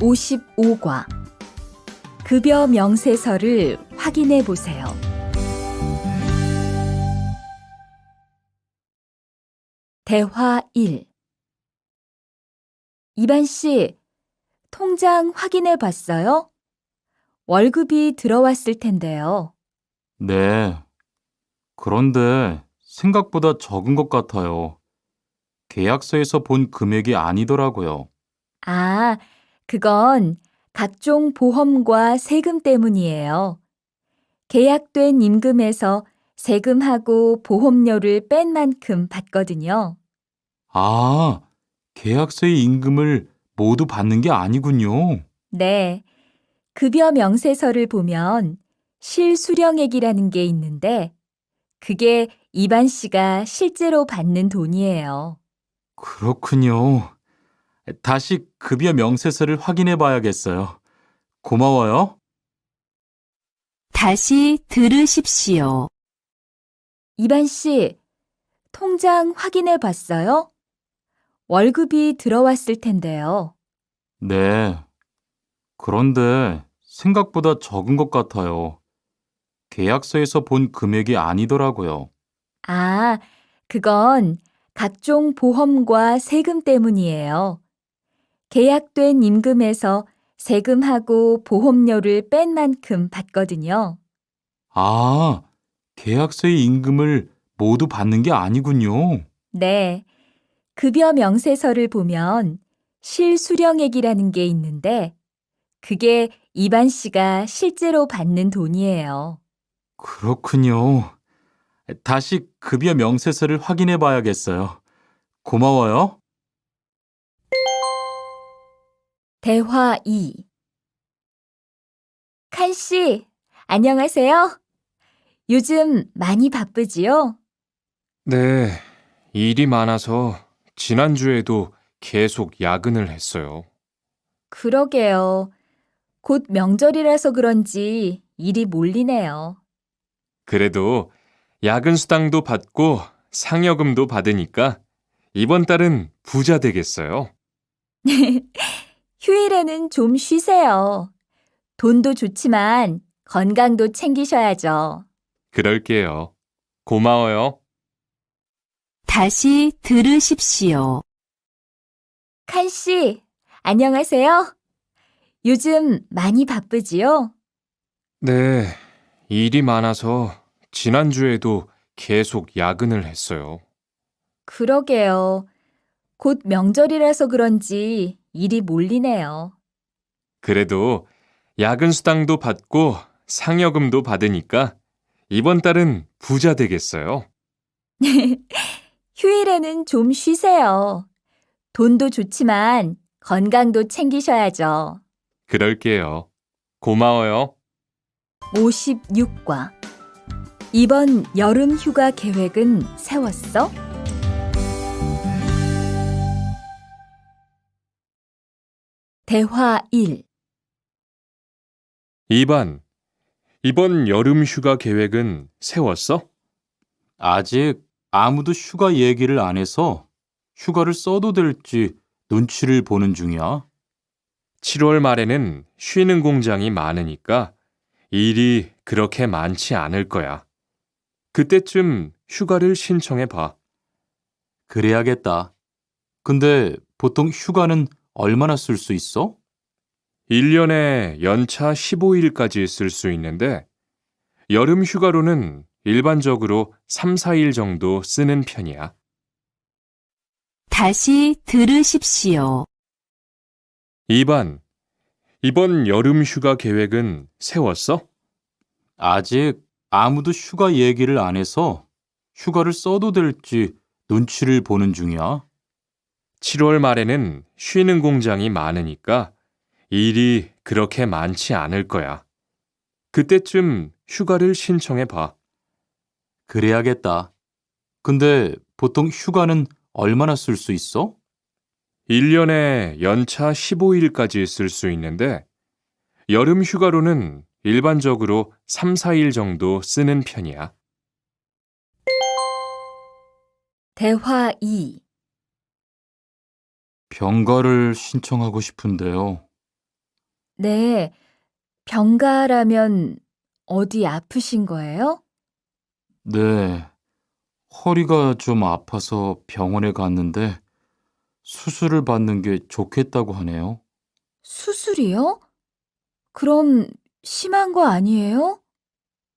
55과 급여 명세서를 확인해 보세요. 대화 1. 이반 씨, 통장 확인해 봤어요? 월급이 들어왔을 텐데요. 네. 그런데 생각보다 적은 것 같아요. 계약서에서 본 금액이 아니더라고요. 아, 그건 각종 보험과 세금 때문이에요. 계약된 임금에서 세금하고 보험료를 뺀 만큼 받거든요. 아, 계약서의 임금을 모두 받는 게 아니군요. 네, 급여 명세서를 보면 실수령액이라는 게 있는데 그게 이반 씨가 실제로 받는 돈이에요. 그렇군요. 다시 급여 명세서를 확인해 봐야겠어요. 고마워요. 다시 들으십시오. 이반 씨, 통장 확인해 봤어요? 월급이 들어왔을 텐데요. 네. 그런데 생각보다 적은 것 같아요. 계약서에서 본 금액이 아니더라고요. 아, 그건 각종 보험과 세금 때문이에요. 계약된 임금에서 세금하고 보험료를 뺀 만큼 받거든요. 아, 계약서의 임금을 모두 받는 게 아니군요. 네, 급여 명세서를 보면 실수령액이라는 게 있는데 그게 이반 씨가 실제로 받는 돈이에요. 그렇군요. 다시 급여 명세서를 확인해 봐야겠어요. 고마워요. 대화 2. 칸 씨, 안녕하세요. 요즘 많이 바쁘지요? 네, 일이 많아서 지난주에도 계속 야근을 했어요. 그러게요. 곧 명절이라서 그런지 일이 몰리네요. 그래도 야근 수당도 받고 상여금도 받으니까 이번 달은 부자 되겠어요. 휴일에는 좀 쉬세요. 돈도 좋지만 건강도 챙기셔야죠. 그럴게요. 고마워요. 다시 들으십시오. 칸 씨, 안녕하세요. 요즘 많이 바쁘지요? 네, 일이 많아서 지난주에도 계속 야근을 했어요. 그러게요. 곧 명절이라서 그런지 일이 몰리네요. 그래도 야근 수당도 받고 상여금도 받으니까 이번 달은 부자 되겠어요. 휴일에는 좀 쉬세요. 돈도 좋지만 건강도 챙기셔야죠. 그럴게요. 고마워요. 56과 이번 여름 휴가 계획은 세웠어? 대화 1. 2번. 이번 여름 휴가 계획은 세웠어? 아직 아무도 휴가 얘기를 안 해서 휴가를 써도 될지 눈치를 보는 중이야. 7월 말에는 쉬는 공장이 많으니까 일이 그렇게 많지 않을 거야. 그때쯤 휴가를 신청해 봐. 그래야겠다. 근데 보통 휴가는 얼마나 쓸 수 있어? 1년에 연차 15일까지 쓸 수 있는데 여름 휴가로는 일반적으로 3, 4일 정도 쓰는 편이야. 다시 들으십시오. 2번. 이번 여름 휴가 계획은 세웠어? 아직 아무도 휴가 얘기를 안 해서 휴가를 써도 될지 눈치를 보는 중이야. 7월 말에는 쉬는 공장이 많으니까 일이 그렇게 많지 않을 거야. 그때쯤 휴가를 신청해 봐. 그래야겠다. 근데 보통 휴가는 얼마나 쓸 수 있어? 1년에 연차 15일까지 쓸 수 있는데 여름 휴가로는 일반적으로 3, 4일 정도 쓰는 편이야. 대화 2. 병가를 신청하고 싶은데요. 네, 병가라면 어디 아프신 거예요? 네, 허리가 좀 아파서 병원에 갔는데 수술을 받는 게 좋겠다고 하네요. 수술이요? 그럼 심한 거 아니에요?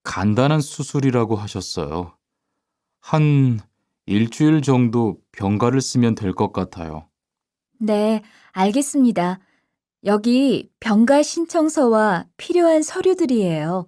간단한 수술이라고 하셨어요. 한 일주일 정도 병가를 쓰면 될 것 같아요. 네, 알겠습니다. 여기 병가 신청서와 필요한 서류들이에요.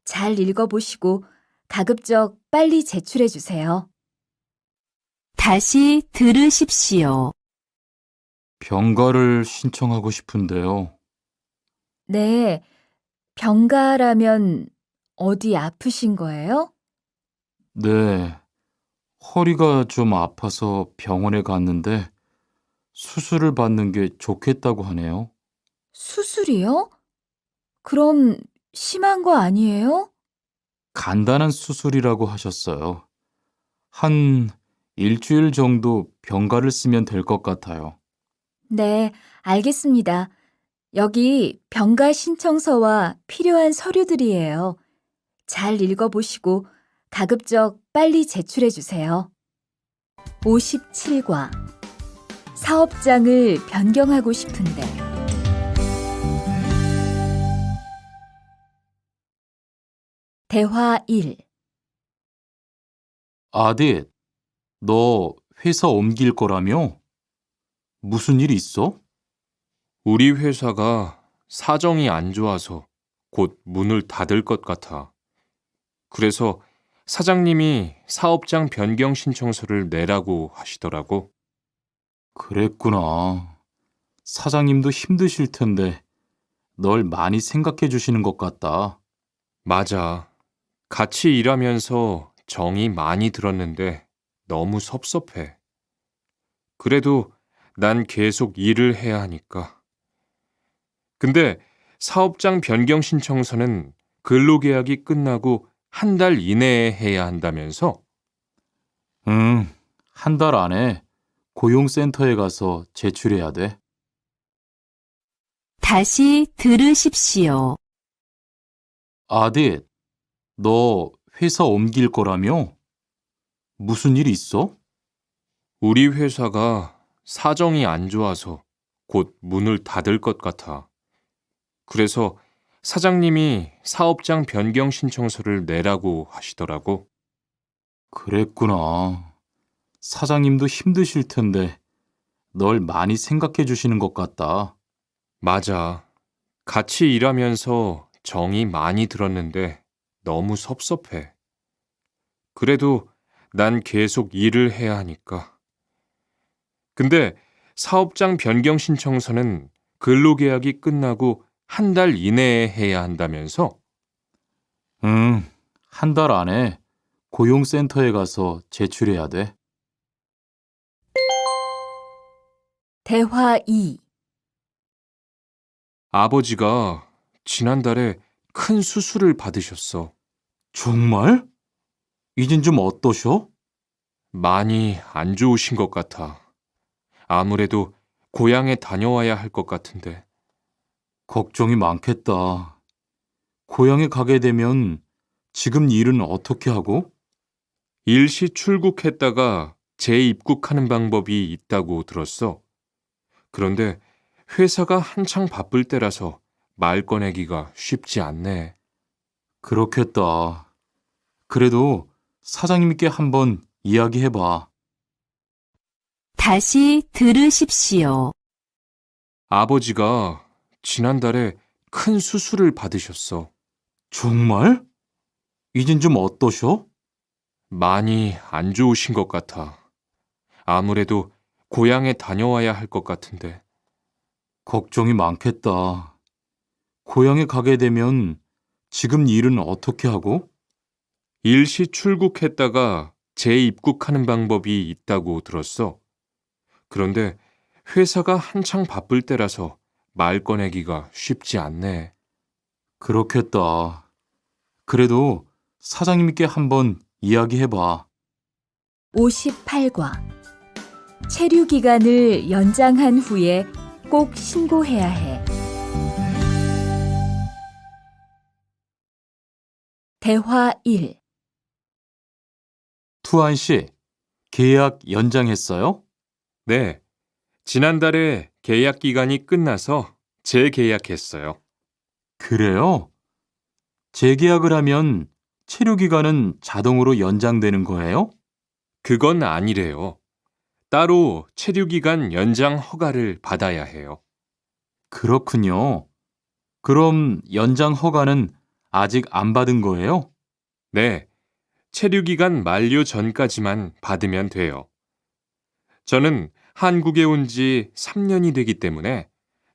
잘 읽어보시고 가급적 빨리 제출해 주세요. 다시 들으십시오. 병가를 신청하고 싶은데요. 네, 병가라면 어디 아프신 거예요? 네, 허리가 좀 아파서 병원에 갔는데 수술을 받는 게 좋겠다고 하네요. 수술이요? 그럼 심한 거 아니에요? 간단한 수술이라고 하셨어요. 한 일주일 정도 병가를 쓰면 될 것 같아요. 네, 알겠습니다. 여기 병가 신청서와 필요한 서류들이에요. 잘 읽어보시고 가급적 빨리 제출해 주세요. 57과 사업장을 변경하고 싶은데 대화 1. 아딧, 너 회사 옮길 거라며? 무슨 일 있어? 우리 회사가 사정이 안 좋아서 곧 문을 닫을 것 같아. 그래서 사장님이 사업장 변경 신청서를 내라고 하시더라고. 그랬구나. 사장님도 힘드실 텐데 널 많이 생각해 주시는 것 같다. 맞아. 같이 일하면서 정이 많이 들었는데 너무 섭섭해. 그래도 난 계속 일을 해야 하니까. 근데 사업장 변경 신청서는 근로계약이 끝나고 한 달 이내에 해야 한다면서? 응, 한 달 안에 고용센터에 가서 제출해야 돼. 다시 들으십시오. 아딧, 너 회사 옮길 거라며? 무슨 일 있어? 우리 회사가 사정이 안 좋아서 곧 문을 닫을 것 같아. 그래서 사장님이 사업장 변경 신청서를 내라고 하시더라고. 그랬구나. 사장님도 힘드실 텐데 널 많이 생각해 주시는 것 같다. 맞아. 같이 일하면서 정이 많이 들었는데 너무 섭섭해. 그래도 난 계속 일을 해야 하니까. 근데 사업장 변경 신청서는 근로계약이 끝나고 한 달 이내에 해야 한다면서? 응, 한 달 안에 고용센터에 가서 제출해야 돼. 대화 2. 아버지가 지난달에 큰 수술을 받으셨어. 정말? 이젠 좀 어떠셔? 많이 안 좋으신 것 같아. 아무래도 고향에 다녀와야 할 것 같은데. 걱정이 많겠다. 고향에 가게 되면 지금 일은 어떻게 하고? 일시 출국했다가 재입국하는 방법이 있다고 들었어. 그런데 회사가 한창 바쁠 때라서 말 꺼내기가 쉽지 않네. 그렇겠다. 그래도 사장님께 한번 이야기해봐. 다시 들으십시오. 아버지가 지난달에 큰 수술을 받으셨어. 정말? 이젠 좀 어떠셔? 많이 안 좋으신 것 같아. 아무래도 고향에 다녀와야 할 것 같은데. 걱정이 많겠다. 고향에 가게 되면 지금 일은 어떻게 하고? 일시 출국했다가 재입국하는 방법이 있다고 들었어. 그런데 회사가 한창 바쁠 때라서 말 꺼내기가 쉽지 않네. 그렇겠다. 그래도 사장님께 한번 이야기해봐. 58과 체류 기간을 연장한 후에 꼭 신고해야 해. 대화 1. 투한 씨, 계약 연장했어요? 네. 지난달에 계약 기간이 끝나서 재계약했어요. 그래요? 재계약을 하면 체류 기간은 자동으로 연장되는 거예요? 그건 아니래요. 따로 체류 기간 연장 허가를 받아야 해요. 그렇군요. 그럼 연장 허가는 아직 안 받은 거예요? 네. 체류 기간 만료 전까지만 받으면 돼요. 저는 한국에 온 지 3년이 되기 때문에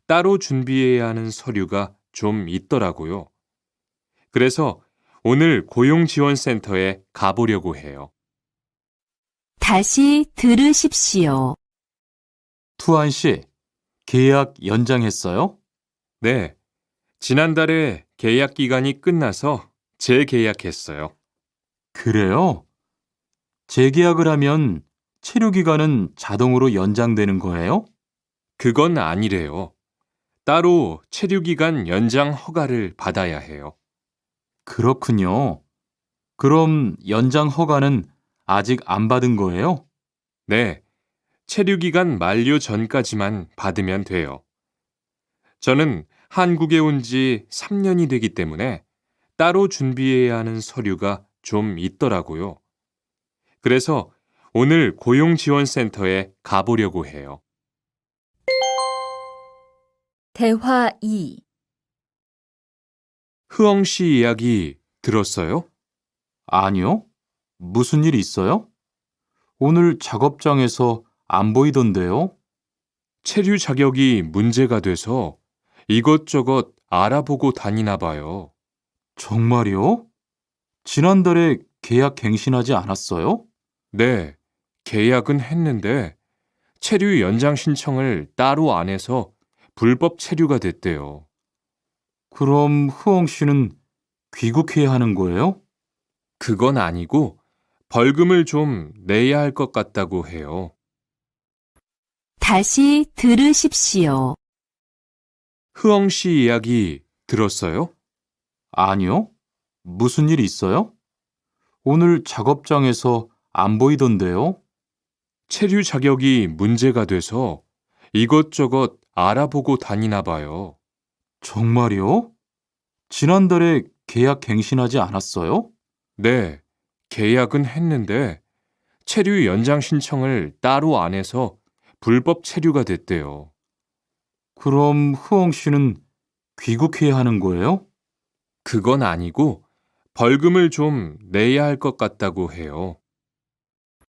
따로 준비해야 하는 서류가 좀 있더라고요. 그래서 오늘 고용지원센터에 가보려고 해요. 다시 들으십시오. 투한 씨, 계약 연장했어요? 네. 지난달에 계약 기간이 끝나서 재계약했어요. 그래요? 재계약을 하면 체류 기간은 자동으로 연장되는 거예요? 그건 아니래요. 따로 체류 기간 연장 허가를 받아야 해요. 그렇군요. 그럼 연장 허가는 아직 안 받은 거예요? 네. 체류 기간 만료 전까지만 받으면 돼요. 저는 한국에 온 지 3년이 되기 때문에 따로 준비해야 하는 서류가 좀 있더라고요. 그래서 오늘 고용지원센터에 가보려고 해요. 대화 2. 흐엉 씨 이야기 들었어요? 아니요. 무슨 일 있어요? 오늘 작업장에서 안 보이던데요? 체류 자격이 문제가 돼서 이것저것 알아보고 다니나 봐요. 정말요? 지난달에 계약 갱신하지 않았어요? 네, 계약은 했는데 체류 연장 신청을 따로 안 해서 불법 체류가 됐대요. 그럼 흐엉 씨는 귀국해야 하는 거예요? 그건 아니고 벌금을 좀 내야 할 것 같다고 해요. 다시 들으십시오. 흐엉 씨 이야기 들었어요? 아니요. 무슨 일 있어요? 오늘 작업장에서 안 보이던데요? 체류 자격이 문제가 돼서 이것저것 알아보고 다니나 봐요. 정말요? 지난달에 계약 갱신하지 않았어요? 네, 계약은 했는데 체류 연장 신청을 따로 안 해서 불법 체류가 됐대요. 그럼 흐엉 씨는 귀국해야 하는 거예요? 그건 아니고 벌금을 좀 내야 할 것 같다고 해요.